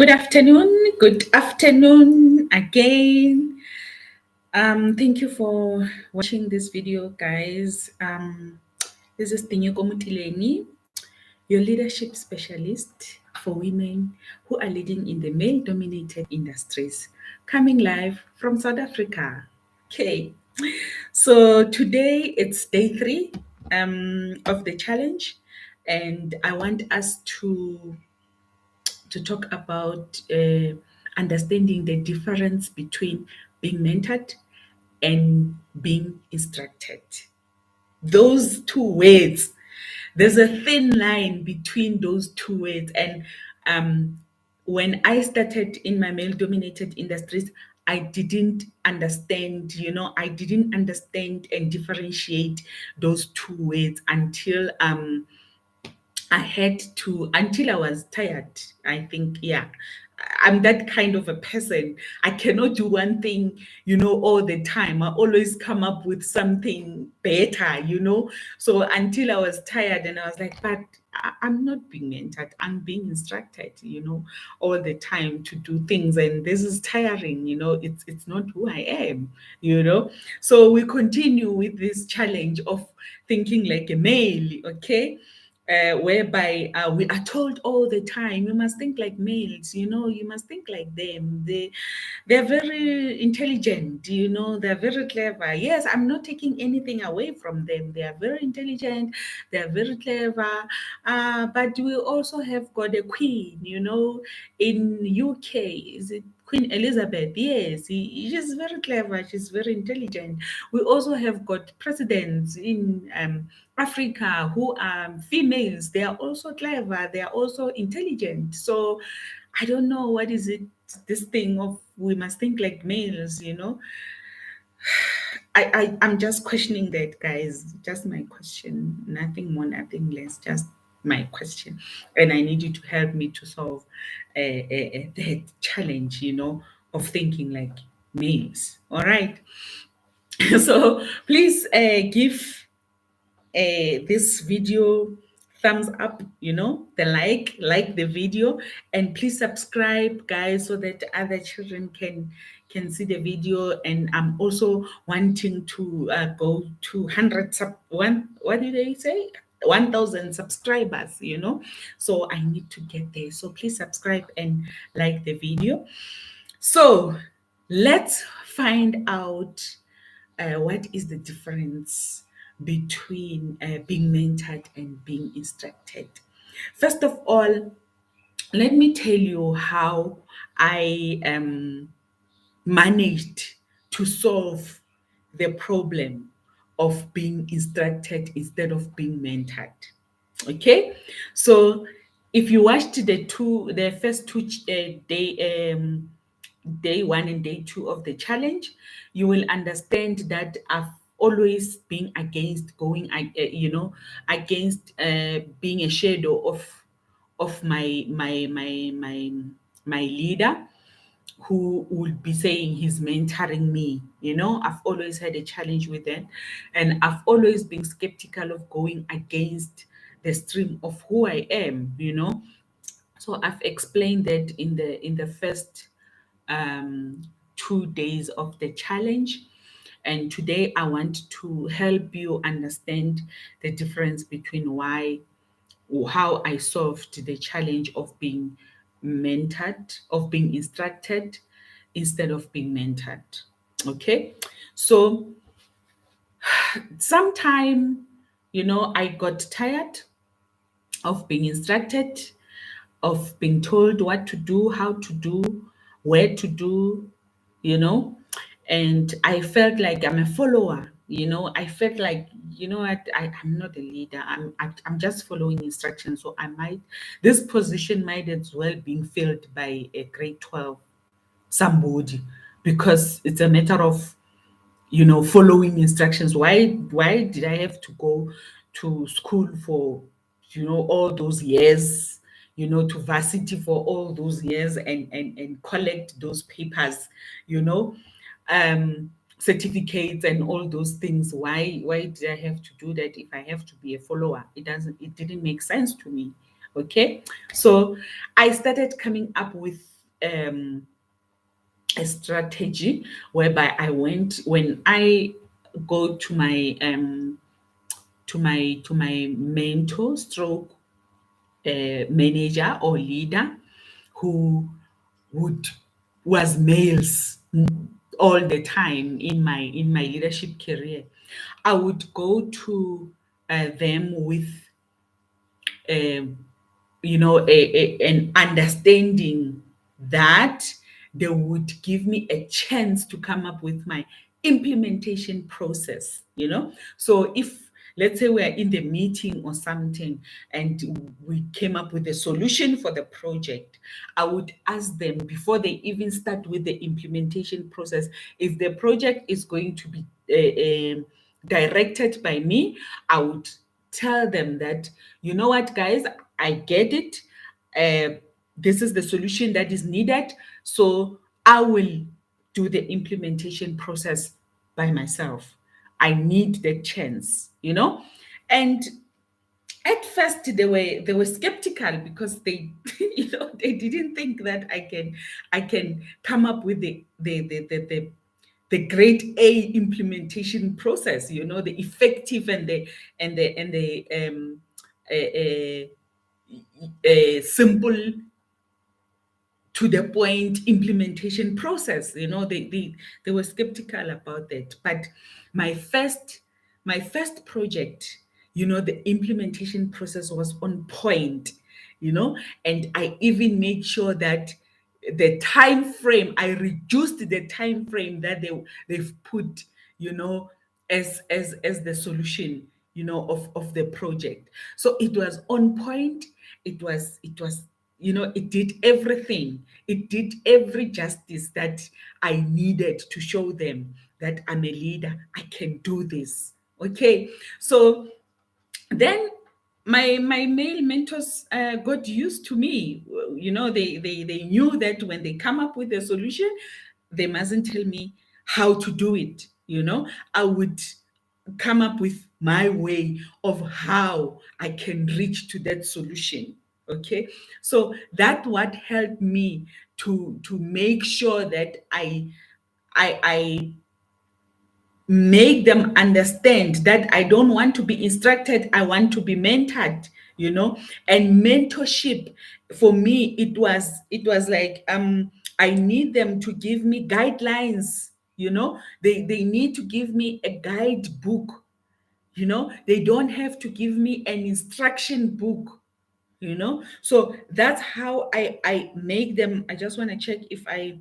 Good afternoon again. Thank you for watching this video, guys. This is Tinyiko Motileni, your leadership specialist for women who are leading in the male-dominated industries, coming live from South Africa. Okay, so today it's day 3 of the challenge, and I want us to talk about understanding the difference between being mentored and being instructed. Those two words, there's a thin line between those two words. And when I started in my male dominated industries, I didn't understand, I didn't understand and differentiate those two words I had to until I was tired. I think, yeah, I'm that kind of a person. I cannot do one thing, all the time. I always come up with something better. So until I was tired and I was like, but I'm not being mentored, I'm being instructed, all the time to do things. And this is tiring, it's not who I am. So we continue with this challenge of thinking like a male, okay? Whereby we are told all the time, you must think like males, you must think like them. They're very intelligent, they're very clever. Yes, I'm not taking anything away from them. They are very intelligent, they're very clever. But we also have got a queen, in UK. Is it Queen Elizabeth? Yes, she's very clever, she's very intelligent. We also have got presidents in Africa who are females. They are also clever, they are also intelligent. So I don't know what is it, this thing of we must think like males, I'm just questioning that, guys. Just my question, nothing more, nothing less, just my question. And I need you to help me to solve that challenge, of thinking like males. All right. So please give this video thumbs up, the like the video, and please subscribe, guys, so that other children can see the video. And I'm also wanting to go to 100 what did they say, 1,000 subscribers, so I need to get there. So please subscribe and like the video. So let's find out what is the difference between being mentored and being instructed. First of all, let me tell you how I managed to solve the problem of being instructed instead of being mentored. Okay, so if you watched the first two day 1 and day 2 of the challenge, you will understand that I've always been against against being a shadow of my leader, who would be saying he's mentoring me. I've always had a challenge with that, and I've always been skeptical of going against the stream of who I am. So I've explained that in the first 2 days of the challenge. And today I want to help you understand the difference between how I solved the challenge of being mentored, of being instructed instead of being mentored. Okay, so sometime, I got tired of being instructed, of being told what to do, how to do, where to do, you know, and I felt like I'm a follower. I felt like, what, I'm not a leader. I'm just following instructions. So this position might as well being filled by a grade 12 somebody, because it's a matter of following instructions. Why did I have to go to school for all those years, to varsity for all those years, and collect those papers, you know certificates and all those things? Why did I have to do that if I have to be a follower? It didn't make sense to me. Okay, so I started coming up with um, a strategy whereby I went when I go to my mentor stroke manager or leader who would was males all the time in my leadership career. I would go to them with um, an understanding that they would give me a chance to come up with my implementation process. So if, let's say, we're in the meeting or something and we came up with a solution for the project, I would ask them before they even start with the implementation process, if the project is going to be directed by me, I would tell them that, you know what, guys, I get it. This is the solution that is needed. So I will do the implementation process by myself. I need the chance. And at first they were skeptical because they they didn't think that I can come up with the grade A implementation process, the effective and the simple to the point implementation process. They were skeptical about that. But my first my first project, the implementation process was on point, and I even made sure that the time frame, I reduced the time frame that they've put, you know as the solution, of the project. So it was on point. It was it did everything. It did every justice that I needed to show them that I'm a leader. I can do this. Okay. So then my male mentors got used to me. They knew that when they come up with a solution, they mustn't tell me how to do it. I would come up with my way of how I can reach to that solution. Okay. So that what helped me to make sure that I make them understand that I don't want to be instructed, I want to be mentored. And mentorship, for me, it was like, I need them to give me guidelines. They need to give me a guidebook. They don't have to give me an instruction book. So that's how I make them. I just want to check if I've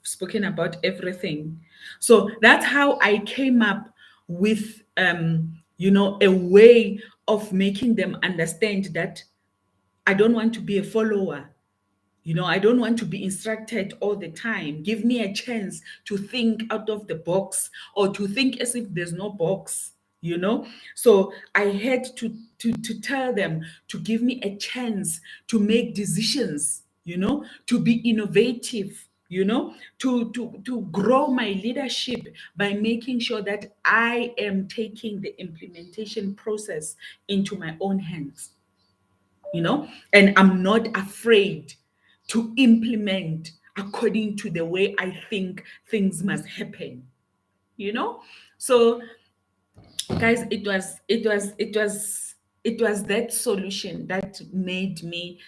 spoken about everything. So that's how I came up with, a way of making them understand that I don't want to be a follower. I don't want to be instructed all the time. Give me a chance to think out of the box, or to think as if there's no box. So I had to tell them to give me a chance to make decisions, to be innovative, to grow my leadership by making sure that I am taking the implementation process into my own hands. And I'm not afraid to implement according to the way I think things must happen. So, guys, it was that solution that made me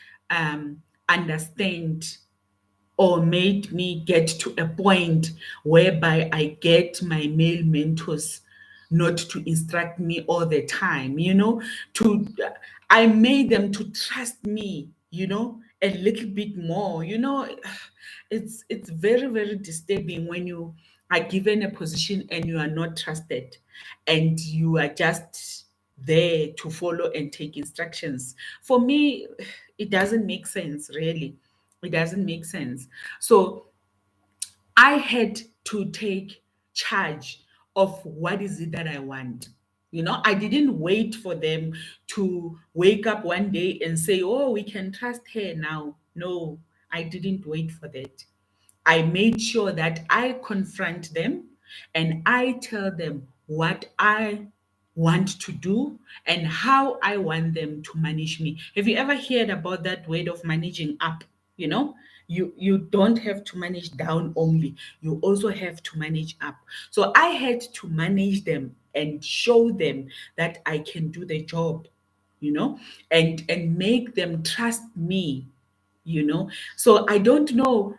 understand, or made me get to a point whereby I get my male mentors not to instruct me all the time, to I made them to trust me, a little bit more. It's very, very disturbing when you are given a position and you are not trusted, and you are just there to follow and take instructions. For me, it doesn't make sense, really. It doesn't make sense. So I had to take charge of what is it that I want. I didn't wait for them to wake up one day and say, oh, we can trust her now. No, I didn't wait for that. I made sure that I confront them and I tell them what I want to do and how I want them to manage me. Have you ever heard about that word of managing up? you know. You don't have to manage down only, you also have to manage up. So I had to manage them and show them that I can do the job, you know, and make them trust me, you know. So I don't know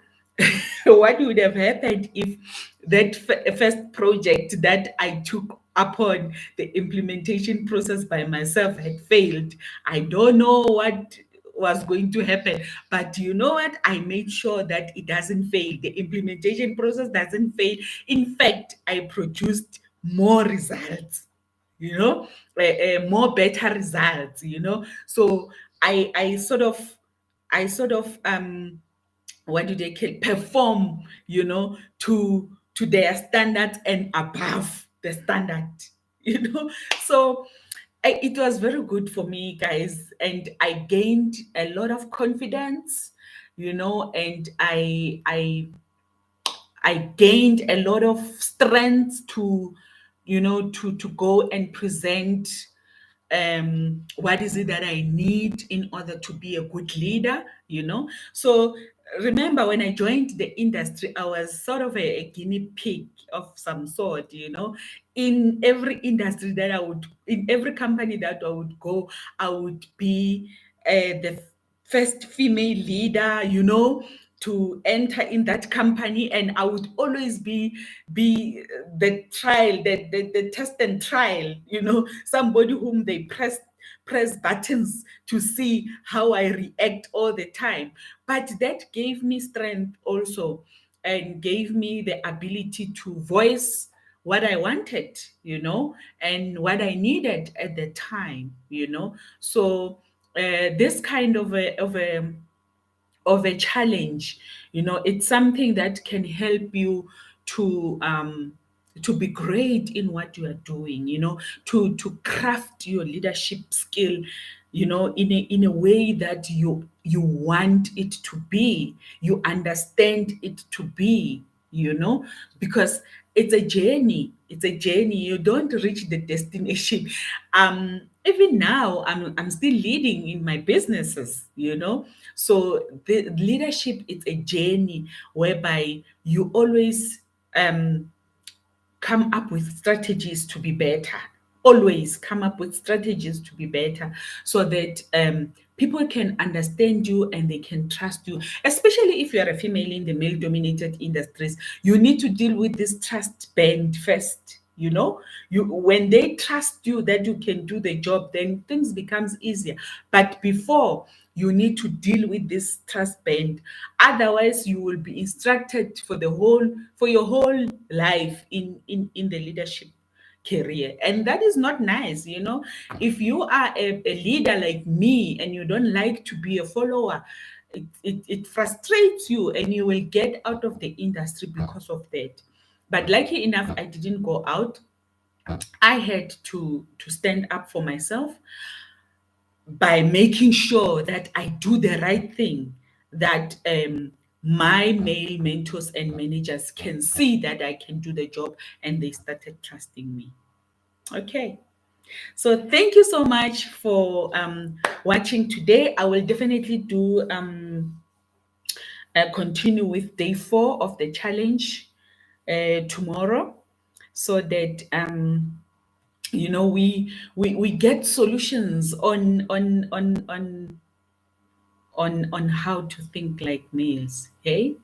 what would have happened if that first project that I took upon the implementation process by myself had failed. I don't know what was going to happen, but you know what, I made sure that it doesn't fail, the implementation process doesn't fail. In fact, I produced more results, you know, more better results, you know. So I sort of what do they call, perform, you know, to their standards and above the standard, you know. So it was very good for me, guys, and I gained a lot of confidence, you know, and I gained a lot of strength to, you know, to go and present what is it that I need in order to be a good leader, you know. So remember, when I joined the industry, I was sort of a guinea pig of some sort, you know. In every industry that I would, in every company that I would go, I would be the first female leader, you know, to enter in that company, and I would always be the trial, the test and trial, you know, somebody whom they press buttons to see how I react all the time. But that gave me strength also, and gave me the ability to voice what I wanted, you know, and what I needed at the time, you know. So this kind of a challenge, you know, it's something that can help you to be great in what you are doing, you know, to craft your leadership skill, you know, in a way that you want it to be, you understand it to be, you know, because it's a journey, you don't reach the destination. Even now I'm still leading in my businesses, you know. So the leadership is a journey whereby you always um come up with strategies to be better. Always come up with strategies to be better, so that people can understand you and they can trust you. Especially if you are a female in the male dominated industries, you need to deal with this trust band first. You know, you when they trust you that you can do the job, then things becomes easier. But before, you need to deal with this trust band. Otherwise, you will be instructed for your whole life in the leadership career, and that is not nice, you know. If you are a leader like me and you don't like to be a follower, it frustrates you and you will get out of the industry because of that. But lucky enough, I didn't go out. I had to stand up for myself by making sure that I do the right thing, that my male mentors and managers can see that I can do the job, and they started trusting me. Okay. So thank you so much for watching today. I will definitely do continue with day 4 of the challenge tomorrow, so that you know, we get solutions on how to think like males. Okay,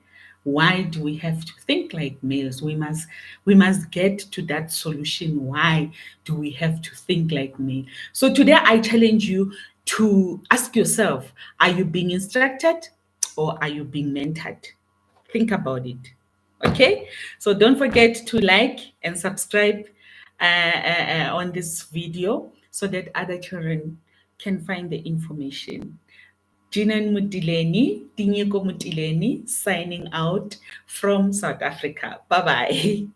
why do we have to think like males? We must get to that solution. Why do we have to think like male? So today I challenge you to ask yourself, are you being instructed or are you being mentored? Think about it. Okay, so don't forget to like and subscribe on this video, so that other children can find the information. Tinyiko Motileni, signing out from South Africa. Bye bye.